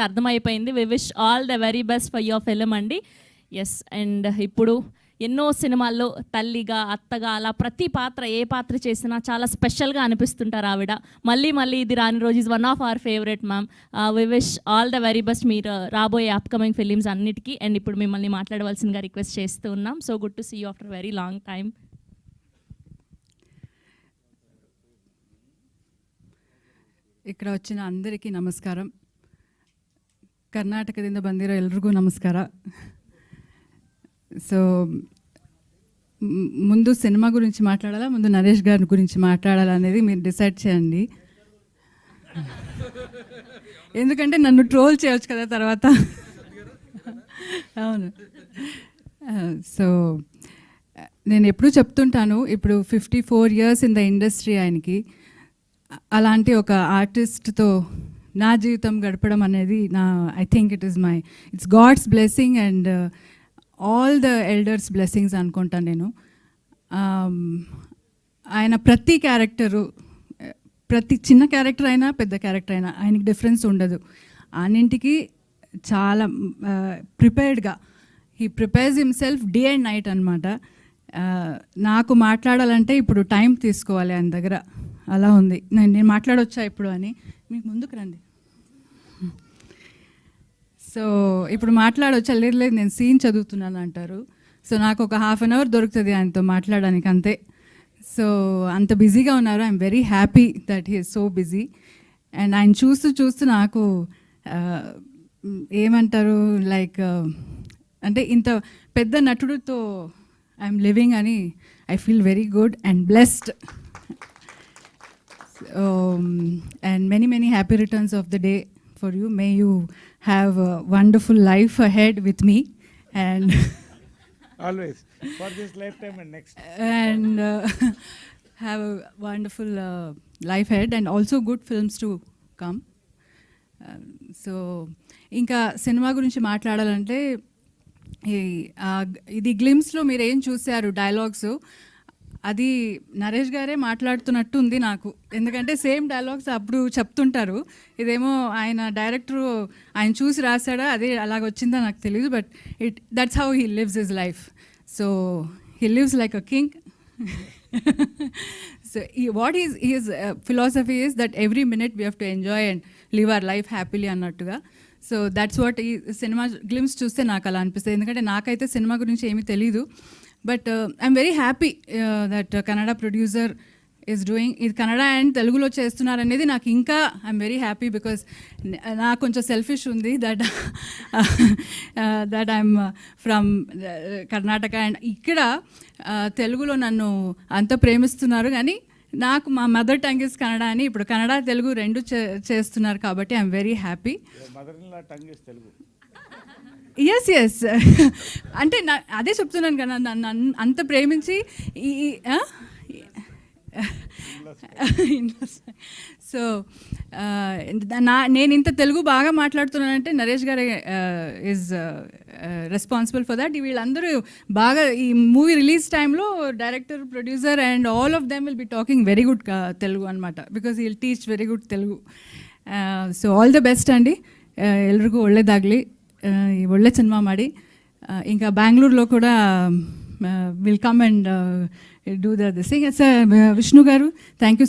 అర్థమైపోయింది. We wish all the very best for your film అండి. Yes, and ఇప్పుడు ఎన్నో సినిమాల్లో తల్లిగా, అత్తగా, అలా ప్రతి పాత్ర ఏ పాత్ర చేసినా చాలా స్పెషల్గా అనిపిస్తుంటారు ఆవిడ. మళ్ళీ ఇది రాని రోజు is one of our favourite ma'am. We wish all the very best మీరు రాబోయే అప్కమింగ్ ఫిలిమ్స్ అన్నిటికీ. అండ్ ఇప్పుడు మిమ్మల్ని మాట్లాడవలసిందిగా రిక్వెస్ట్ చేస్తూ ఉన్నాం. So good to see you after very long time. ఇక్కడ వచ్చిన అందరికీ నమస్కారం. ಕರ್ನಾಟಕದಿಂದ ಬಂದಿರೋ ಎಲ್ರಿಗೂ ನಮಸ್ಕಾರ. సో ముందు సినిమా గురించి మాట్లాడాలా, ముందు నరేష్ గారి గురించి మాట్లాడాలా అనేది మీరు డిసైడ్ చేయండి. ఎందుకంటే నన్ను ట్రోల్ చేయవచ్చు కదా తర్వాత. అవును. సో నేను ఎప్పుడూ చెప్తుంటాను, ఇప్పుడు 54 years ఇన్ ద ఇండస్ట్రీ ఆయనకి. అలాంటి ఒక ఆర్టిస్ట్తో నా జీవితం గడపడం అనేది I think it's God's blessing and all the elders blessings అనుకుంటాను నేను. ఆయన ప్రతి క్యారెక్టరు, ప్రతి చిన్న క్యారెక్టర్ అయినా పెద్ద క్యారెక్టర్ అయినా ఆయనకి డిఫరెన్స్ ఉండదు. అన్నింటికి చాలా ప్రిపేర్డ్గా he prepares himself day and night అనమాట. నాకు మాట్లాడాలంటే ఇప్పుడు టైం తీసుకోవాలి ఆయన దగ్గర, అలా ఉంది. నేను మాట్లాడొచ్చా ఇప్పుడు అని, మీకు ముందుకు రండి. సో ఇప్పుడు మాట్లాడొచ్చా? లేదు నేను సీన్ చదువుతున్నాను అంటారు. సో నాకు ఒక 1/2 hour దొరుకుతుంది ఆయనతో మాట్లాడడానికి, అంతే. సో అంత బిజీగా ఉన్నారు. I'm very happy that he is so busy. And ఆయన చూస్తూ నాకు ఏమంటారు, లైక్ అంటే ఇంత పెద్ద నటుడితో ఐఎమ్ లివింగ్ అని I feel very good and blessed. And many happy returns of the day for you. May you have a wonderful life ahead with me, and always for this lifetime and next, and have a wonderful life ahead and also good films to come. So ఇంకా cinema గురించి మాట్లాడాలంటే ఇది గ్లిమ్స్లో మీరు ఏం చూశారు dialogues, అది నరేష్ గారే మాట్లాడుతున్నట్టు ఉంది నాకు. ఎందుకంటే సేమ్ డైలాగ్స్ అప్పుడు చెప్తుంటారు. ఇదేమో ఆయన డైరెక్టరు ఆయన చూసి రాశాడా, అదే అలాగ వచ్చిందా నాకు తెలియదు. But that's how he lives his life. So he lives like a king. So what he's philosophy is that every minute we have to enjoy and live our life happily అన్నట్టుగా. So that's what ఈ cinema glimpse చూస్తే నాకు అలా అనిపిస్తుంది. ఎందుకంటే నాకైతే cinema గురించి ఏమీ తెలీదు. But I'm very happy that Kannada producer is doing ఇది. కన్నడ అండ్ తెలుగులో చేస్తున్నారనేది నాకు ఇంకా ఐఎమ్ వెరీ హ్యాపీ. బికాస్ నాకు కొంచెం సెల్ఫిష్ ఉంది that I'm from Karnataka and ఇక్కడ తెలుగులో నన్ను అంత ప్రేమిస్తున్నారు. కానీ నాకు మా మదర్ టంగ్ ఇస్ కన్నడ అని ఇప్పుడు కన్నడ తెలుగు రెండు చేస్తున్నారు కాబట్టి ఐఎమ్ వెరీ హ్యాపీ. ఎస్ అంటే అదే చెప్తున్నాను కదా, నన్ను అంత ప్రేమించి సో నేను ఇంత తెలుగు బాగా మాట్లాడుతున్నానంటే నరేష్ గారు ఈజ్ రెస్పాన్సిబుల్ ఫర్ దట్. వీళ్ళందరూ బాగా ఈ మూవీ రిలీజ్ టైంలో director, producer and all of them will be talking very good Telugu అనమాట. Because he will teach very good Telugu. So all the best ಅಂడి, ಎಲ್ರಿಗೂ ಒಳ್ಳೆಯದಾಗಲಿ, ಒಳ್ಳೆ ಸಿನಿಮಾ ಮಾಡಿ. ఇంకా బెంగళూరులో కూడా will come and do the this thing. Vishnu garu, thank you.